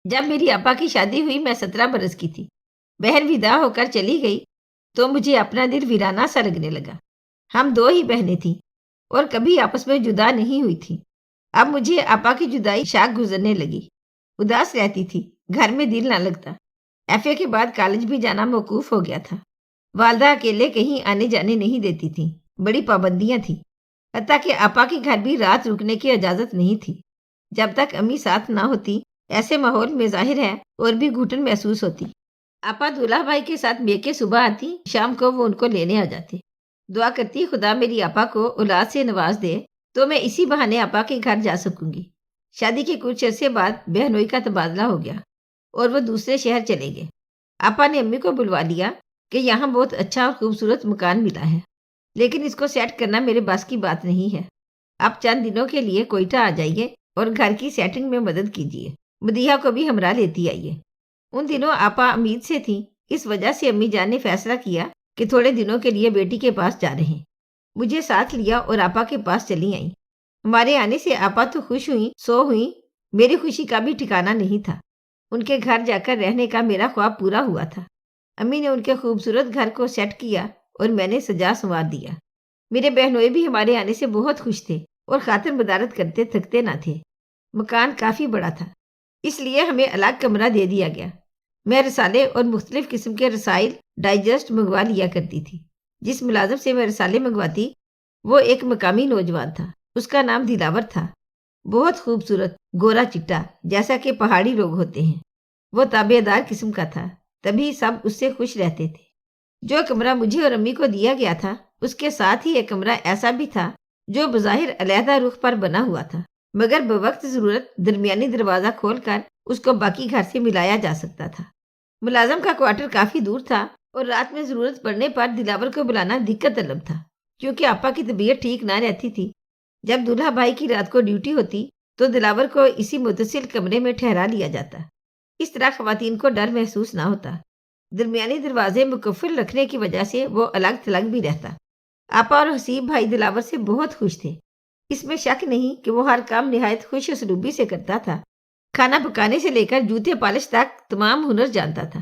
جب میری ابا کی شادی ہوئی میں 17 برس کی تھی۔ بہن ودا ہو کر چلی گئی تو مجھے اپنا دل ویرانہ سا لگنے لگا۔ ہم 2 ہی بہنیں تھیں اور کبھی آپس میں جدا نہیں ہوئی تھیں۔ اب مجھے ابا کی جدائی شاق گزرنے لگی۔ اداس رہتی تھی، گھر میں دل نہ لگتا۔ ایف اے کے بعد کالج بھی جانا موقوف ہو گیا تھا۔ والدہ اکیلے کہیں آنے جانے نہیں دیتی تھیں، بڑی پابندیاں تھیں۔ حتیٰ کہ آپا کے گھر بھی رات رکنے کی اجازت نہیں تھی۔ جب تک امی ساتھ نہ ہوتی ایسے ماحول میں ظاہر ہے اور بھی گھٹن محسوس ہوتی۔ آپا دولہا بھائی کے ساتھ میکے صبح آتی، شام کو وہ ان کو لینے آ جاتے۔ دعا کرتی خدا میری آپا کو اولاد سے نواز دے تو میں اسی بہانے آپا کے گھر جا سکوں گی۔ شادی کے کچھ عرصے بعد بہنوئی کا تبادلہ ہو گیا اور وہ دوسرے شہر چلے گئے۔ آپا نے امی کو بلوا لیا کہ یہاں بہت اچھا اور خوبصورت مکان ملا ہے، لیکن اس کو سیٹ کرنا میرے بس کی بات نہیں ہے۔ آپ چند دنوں کے لیے کوئٹہ آ جائیے اور گھر کی سیٹنگ میں مدد کیجیے۔ مدیحہ کو بھی ہمراہ لیتی آئیے۔ ان دنوں آپا امید سے تھیں، اس وجہ سے امی جان نے فیصلہ کیا کہ تھوڑے دنوں کے لیے بیٹی کے پاس جا رہے ہیں۔ مجھے ساتھ لیا اور آپا کے پاس چلی آئیں۔ ہمارے آنے سے آپا تو خوش ہوئیں سو ہوئیں، میری خوشی کا بھی ٹھکانہ نہیں تھا۔ ان کے گھر جا کر رہنے کا میرا خواب پورا ہوا تھا۔ امی نے ان کے خوبصورت گھر کو سیٹ کیا اور میں نے سجا سنوار دیا۔ میرے بہنوئی بھی ہمارے آنے سے بہت خوش تھے اور خاطر مدارت کرتے تھکتے نہ تھے۔ مکان کافی بڑا تھا، اس لیے ہمیں الگ کمرہ دے دیا گیا۔ میں رسالے اور مختلف قسم کے رسائل ڈائجسٹ منگوا لیا کرتی تھی۔ جس ملازم سے میں رسالے منگواتی وہ ایک مقامی نوجوان تھا، اس کا نام دلاور تھا۔ بہت خوبصورت، گورا چٹا، جیسا کہ پہاڑی لوگ ہوتے ہیں۔ وہ تابع دار قسم کا تھا، تبھی سب اس سے خوش رہتے تھے۔ جو کمرہ مجھے اور امی کو دیا گیا تھا اس کے ساتھ ہی ایک کمرہ ایسا بھی تھا جو بظاہر علیحدہ رخ پر بنا ہوا تھا، مگر بوقت ضرورت درمیانی دروازہ کھول کر اس کو باقی گھر سے ملایا جا سکتا تھا۔ ملازم کا کوارٹر کافی دور تھا اور رات میں ضرورت پڑنے پر دلاور کو بلانا دقت طلب تھا، کیونکہ آپا کی طبیعت ٹھیک نہ رہتی تھی۔ جب دولہا بھائی کی رات کو ڈیوٹی ہوتی تو دلاور کو اسی متصل کمرے میں ٹھہرا لیا جاتا۔ اس طرح خواتین کو ڈر محسوس نہ ہوتا۔ درمیانی دروازے مقفل رکھنے کی وجہ سے وہ الگ تھلگ بھی رہتا۔ آپا اور حسیب بھائی دلاور سے بہت خوش تھے۔ اس میں شک نہیں کہ وہ ہر کام نہایت خوش اسلوبی سے کرتا تھا۔ کھانا پکانے سے لے کر جوتے پالش تک تمام ہنر جانتا تھا۔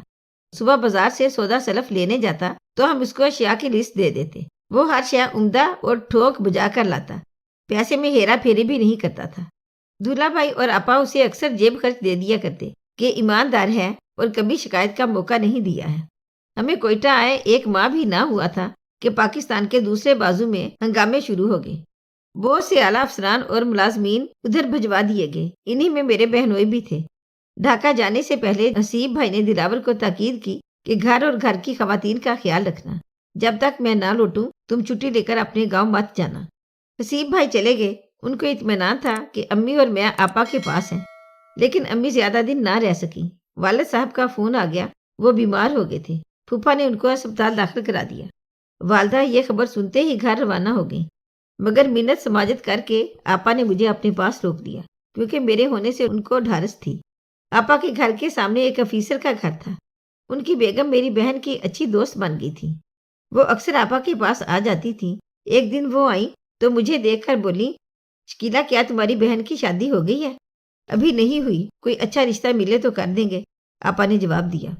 صبح بازار سے سودا سلف لینے جاتا تو ہم اس کو اشیاء کی لسٹ دے دیتے۔ وہ ہر شے عمدہ اور ٹھوک بجا کر لاتا، پیسے میں ہیرا پھیری بھی نہیں کرتا تھا۔ دولہا بھائی اور آپا اسے اکثر جیب خرچ دے دیا کرتے کہ ایماندار ہے اور کبھی شکایت کا موقع نہیں دیا ہے۔ ہمیں کوئٹہ آئے 1 ماہ بھی نہ ہوا تھا کہ پاکستان کے دوسرے بازو میں ہنگامے شروع ہو گئے۔ بہت سے اعلیٰ افسران اور ملازمین ادھر بھجوا دیے گئے، انہی میں میرے بہنوئی بھی تھے۔ ڈھاکہ جانے سے پہلے حسیب بھائی نے دلاور کو تاکید کی کہ گھر اور گھر کی خواتین کا خیال رکھنا، جب تک میں نہ لوٹوں تم چھٹی لے کر اپنے گاؤں مت جانا۔ حسیب بھائی چلے گئے۔ ان کو اطمینان تھا کہ امی اور میں آپا کے پاس ہیں، لیکن امی زیادہ دن نہ رہ سکیں۔ والد صاحب کا فون آ گیا، وہ بیمار ہو گئے تھے۔ پھوپھا نے ان کو اسپتال داخل کرا دیا۔ والدہ یہ خبر سنتے ہی گھر روانہ ہو گئیں، مگر منت سماجت کر کے آپا نے مجھے اپنے پاس روک لیا، کیونکہ میرے ہونے سے ان کو ڈھارس تھی۔ آپا کے گھر کے سامنے ایک افیسر کا گھر تھا۔ ان کی بیگم میری بہن کی اچھی دوست بن گئی تھی۔ وہ اکثر آپا کے پاس آ جاتی تھی۔ ایک دن وہ آئیں تو مجھے دیکھ کر بولی، شکیلہ کیا تمہاری بہن کی شادی ہو گئی ہے؟ ابھی نہیں ہوئی، کوئی اچھا رشتہ ملے تو کر دیں گے، آپا نے جواب دیا۔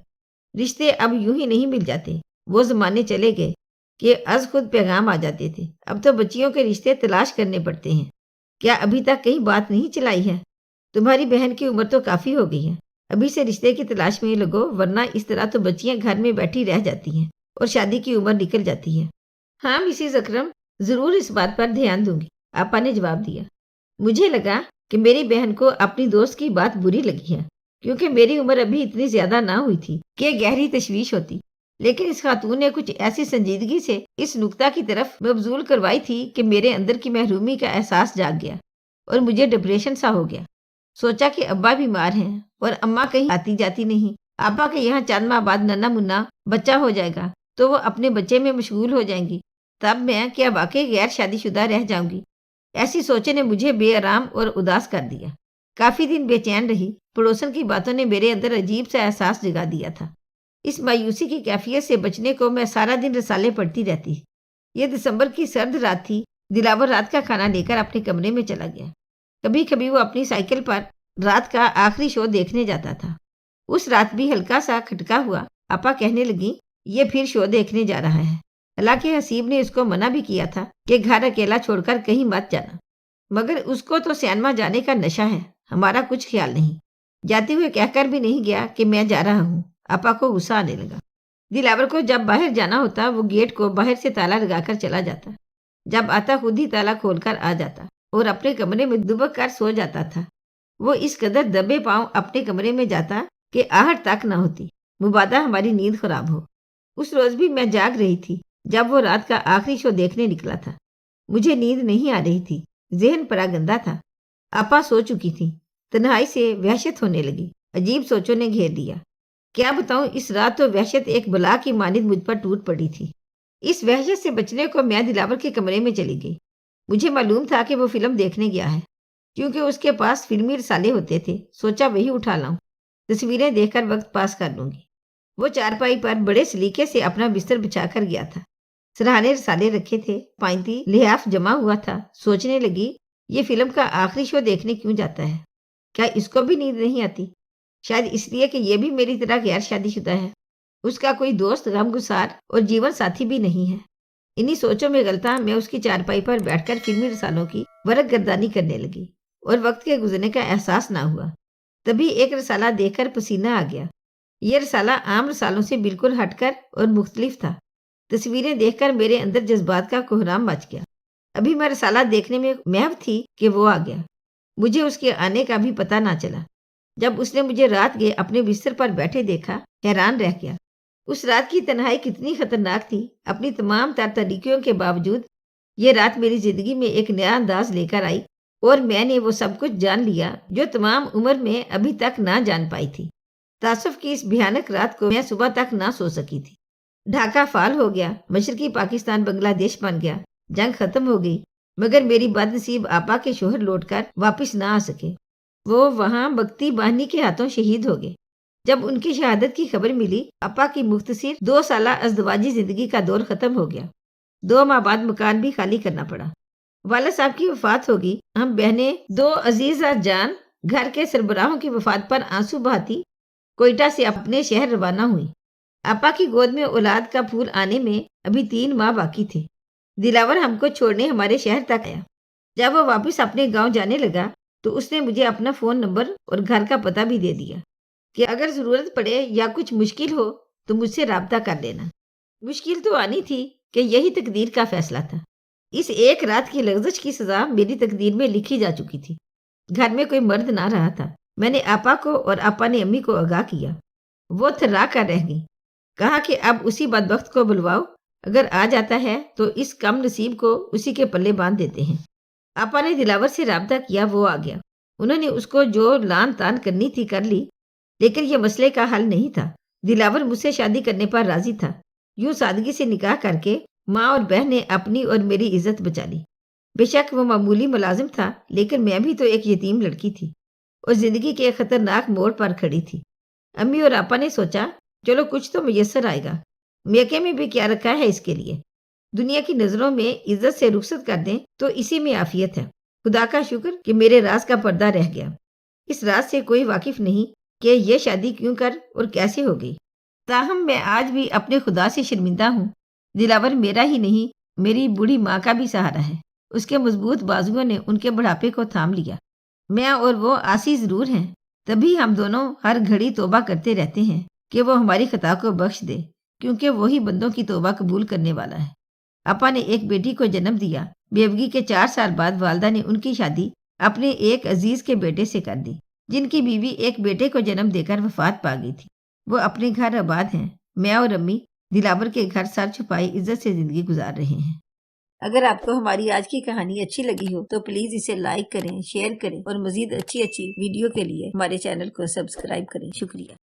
رشتے اب یوں ہی نہیں مل جاتے، وہ زمانے چلے گئے کہ از خود پیغام آ جاتے تھے۔ اب تو بچیوں کے رشتے تلاش کرنے پڑتے ہیں۔ کیا ابھی تک کہیں بات نہیں چلائی ہے؟ تمہاری بہن کی عمر تو کافی ہو گئی ہے، ابھی سے رشتے کی تلاش میں لگو، ورنہ اس طرح تو بچیاں گھر میں بیٹھی رہ جاتی ہیں اور شادی کی عمر نکل جاتی ہے۔ ہاں مسز اکرم، ضرور اس بات پر دھیان دوں گی، آپا نے جواب دیا۔ مجھے لگا کہ میری بہن کو اپنی دوست کی بات بری لگی ہے، کیونکہ میری عمر ابھی اتنی زیادہ نہ ہوئی تھی کہ گہری تشویش ہوتی، لیکن اس خاتون نے کچھ ایسی سنجیدگی سے اس نکتہ کی طرف مبذول کروائی تھی کہ میرے اندر کی محرومی کا احساس جاگ گیا اور مجھے ڈپریشن سا ہو گیا۔ سوچا کہ ابا بیمار ہیں اور اماں کہیں آتی جاتی نہیں، آپا کے یہاں چند ماہ بعد ننا منا بچہ ہو جائے گا تو وہ اپنے بچے میں مشغول ہو جائیں گی، تب میں کیا واقعی غیر شادی شدہ رہ جاؤں گی؟ ایسی سوچیں نے مجھے بے آرام اور اداس کر دیا۔ کافی دن بے چین رہی۔ پڑوسن کی باتوں نے میرے اندر عجیب سا احساس جگا دیا تھا۔ اس مایوسی کی کیفیت سے بچنے کو میں سارا دن رسالے پڑھتی رہتی۔ یہ دسمبر کی سرد رات تھی۔ دلاور رات کا کھانا لے کر اپنے کمرے میں چلا گیا۔ کبھی کبھی وہ اپنی سائیکل پر رات کا آخری شو دیکھنے جاتا تھا۔ اس رات بھی ہلکا سا کھٹکا ہوا آپا کہنے لگی یہ پھر شو دیکھنے جا رہا ہے۔ حالانکہ حسیب نے اس کو منع بھی کیا تھا کہ گھر اکیلا چھوڑ کر کہیں مت جانا، مگر اس کو تو سینما جانے کا نشہ ہے، ہمارا کچھ خیال نہیں۔ جاتے ہوئے کہہ کر بھی نہیں گیا کہ میں جا رہا ہوں۔ آپا کو غصہ آنے لگا۔ دلاور کو جب باہر جانا ہوتا وہ گیٹ کو باہر سے تالا لگا کر چلا جاتا، جب آتا خود ہی تالا کھول کر آ جاتا اور اپنے کمرے میں دبک کر سو جاتا تھا۔ وہ اس قدر دبے پاؤں اپنے کمرے میں جاتا کہ آہٹ تک نہ ہوتی، مبادا ہماری نیند خراب ہو۔ اس روز بھی میں جاگ رہی تھی جب وہ رات کا آخری شو دیکھنے نکلا تھا۔ مجھے نیند نہیں آ رہی تھی، ذہن پرا گندا تھا۔ آپا سو چکی تھی، تنہائی سے وحشت ہونے لگی، عجیب سوچوں نے گھیر لیا۔ کیا بتاؤں، اس رات تو وحشت ایک بلا کی مانند مجھ پر ٹوٹ پڑی تھی۔ اس وحشت سے بچنے کو میں دلاور کے کمرے میں چلی گئی۔ مجھے معلوم تھا کہ وہ فلم دیکھنے گیا ہے، کیونکہ اس کے پاس فلمی رسالے ہوتے تھے۔ سوچا وہی اٹھا لاؤں، تصویریں دیکھ کر وقت پاس کر لوں گی۔ وہ چارپائی پر بڑے سلیقے سے اپنا بستر بچھا کر گیا تھا، سرہانے رسالے رکھے تھے، پائنتی لحاف جمع ہوا تھا۔ سوچنے لگی یہ فلم کا آخری شو دیکھنے کیوں جاتا ہے؟ کیا اس کو بھی نیند نہیں آتی؟ شاید اس لیے کہ یہ بھی میری طرح غیر شادی شدہ ہے، اس کا کوئی دوست غم گسار اور جیون ساتھی بھی نہیں ہے۔ انہی سوچوں میں غلطاں میں اس کی چارپائی پر بیٹھ کر فلمی رسالوں کی ورق گردانی کرنے لگی اور وقت کے گزرنے کا احساس نہ ہوا۔ تبھی ایک رسالہ دیکھ کر پسینہ آ گیا۔ یہ رسالہ عام رسالوں سے بالکل ہٹ کر اور مختلف تھا۔ تصویریں دیکھ کر میرے اندر جذبات کا کوہرام مچ گیا۔ ابھی میں رسالہ دیکھنے میں محو تھی کہ وہ آ گیا۔ مجھے اس کے آنے کا بھی پتہ نہ چلا۔ جب اس نے مجھے رات گئے اپنے بستر پر بیٹھے دیکھا، حیران رہ گیا۔ اس رات کی تنہائی کتنی خطرناک تھی۔ اپنی تمام تاریکیوں کے باوجود یہ رات میری زندگی میں ایک نیا انداز لے کر آئی اور میں نے وہ سب کچھ جان لیا جو تمام عمر میں ابھی تک نہ جان پائی تھی۔ تعصب کی اس بھیانک رات کو میں صبح تک نہ سو سکی تھی۔ ڈھاکہ فعال ہو گیا، مشرقی پاکستان بنگلہ دیش بن گیا، جنگ ختم ہو گئی، مگر میری بد نصیب آپا کے شوہر لوٹ کر واپس نہ آ سکے۔ وہ وہاں بگتی باہنی کے ہاتھوں شہید ہو گئے۔ جب ان کی شہادت کی خبر ملی، آپا کی مختصر 2 سالہ ازدواجی زندگی کا دور ختم ہو گیا۔ 2 ماہ بعد مکان بھی خالی کرنا پڑا۔ والد صاحب کی وفات ہوگی۔ ہم بہنیں 2 عزیزہ جان گھر کے سربراہوں کی وفات پر آنسو بہاتی کوئٹہ سے اپنے شہر روانہ ہوئی۔ آپا کی گود میں اولاد کا پھول آنے میں ابھی 3 ماہ باقی تھے۔ دلاور ہم کو چھوڑنے ہمارے شہر تک آیا۔ جب وہ واپس اپنے گاؤں جانے لگا تو اس نے مجھے اپنا فون نمبر اور گھر کا پتہ بھی دے دیا کہ اگر ضرورت پڑے یا کچھ مشکل ہو تو مجھ سے رابطہ کر لینا۔ مشکل تو آنی تھی کہ یہی تقدیر کا فیصلہ تھا۔ اس ایک رات کی لغزش کی سزا میری تقدیر میں لکھی جا چکی تھی۔ گھر میں کوئی مرد نہ رہا تھا۔ میں نے آپا کو اور آپا نے امی کو آگاہ کیا۔ وہ تھرا کر رہ گئی۔ کہا کہ اب اسی بدبخت کو بلواؤ، اگر آ جاتا ہے تو اس کم نصیب کو اسی کے پلے باندھ دیتے ہیں۔ آپا نے دلاور سے رابطہ کیا، وہ آ گیا۔ انہوں نے اس کو جو لان تان کرنی تھی کر لی، لیکن یہ مسئلے کا حل نہیں تھا۔ دلاور مجھ سے شادی کرنے پر راضی تھا۔ یوں سادگی سے نکاح کر کے ماں اور بہن نے اپنی اور میری عزت بچا لی۔ بے شک وہ معمولی ملازم تھا، لیکن میں بھی تو ایک یتیم لڑکی تھی اور زندگی کے ایک خطرناک موڑ پر کھڑی تھی۔ امی اور آپا نے سوچا چلو کچھ تو میسر آئے گا، میکے میں بھی کیا رکھا ہے اس کے لیے، دنیا کی نظروں میں عزت سے رخصت کر دیں تو اسی میں عافیت ہے۔ خدا کا شکر کہ میرے راز کا پردہ رہ گیا۔ اس راز سے کوئی واقف نہیں کہ یہ شادی کیوں کر اور کیسے ہو گئی۔ تاہم میں آج بھی اپنے خدا سے شرمندہ ہوں۔ دلاور میرا ہی نہیں، میری بوڑھی ماں کا بھی سہارا ہے۔ اس کے مضبوط بازوؤں نے ان کے بڑھاپے کو تھام لیا۔ میں اور وہ آسی ضرور ہیں، تبھی ہم دونوں ہر گھڑی توبہ کرتے رہتے ہیں کہ وہ ہماری خطا کو بخش دے، کیونکہ وہی بندوں کی توبہ قبول کرنے والا ہے۔ آپا نے ایک بیٹی کو جنم دیا۔ بیوگی کے 4 سال بعد والدہ نے ان کی شادی اپنے ایک عزیز کے بیٹے سے کر دی، جن کی بیوی ایک بیٹے کو جنم دے کر وفات پا گئی تھی۔ وہ اپنے گھر آباد ہیں۔ میں اور امی دلاور کے گھر سر چھپائے عزت سے زندگی گزار رہے ہیں۔ اگر آپ کو ہماری آج کی کہانی اچھی لگی ہو تو پلیز اسے لائک کریں، شیئر کریں اور مزید اچھی ویڈیو کے لیے ہمارے چینل کو سبسکرائب کریں۔ شکریہ۔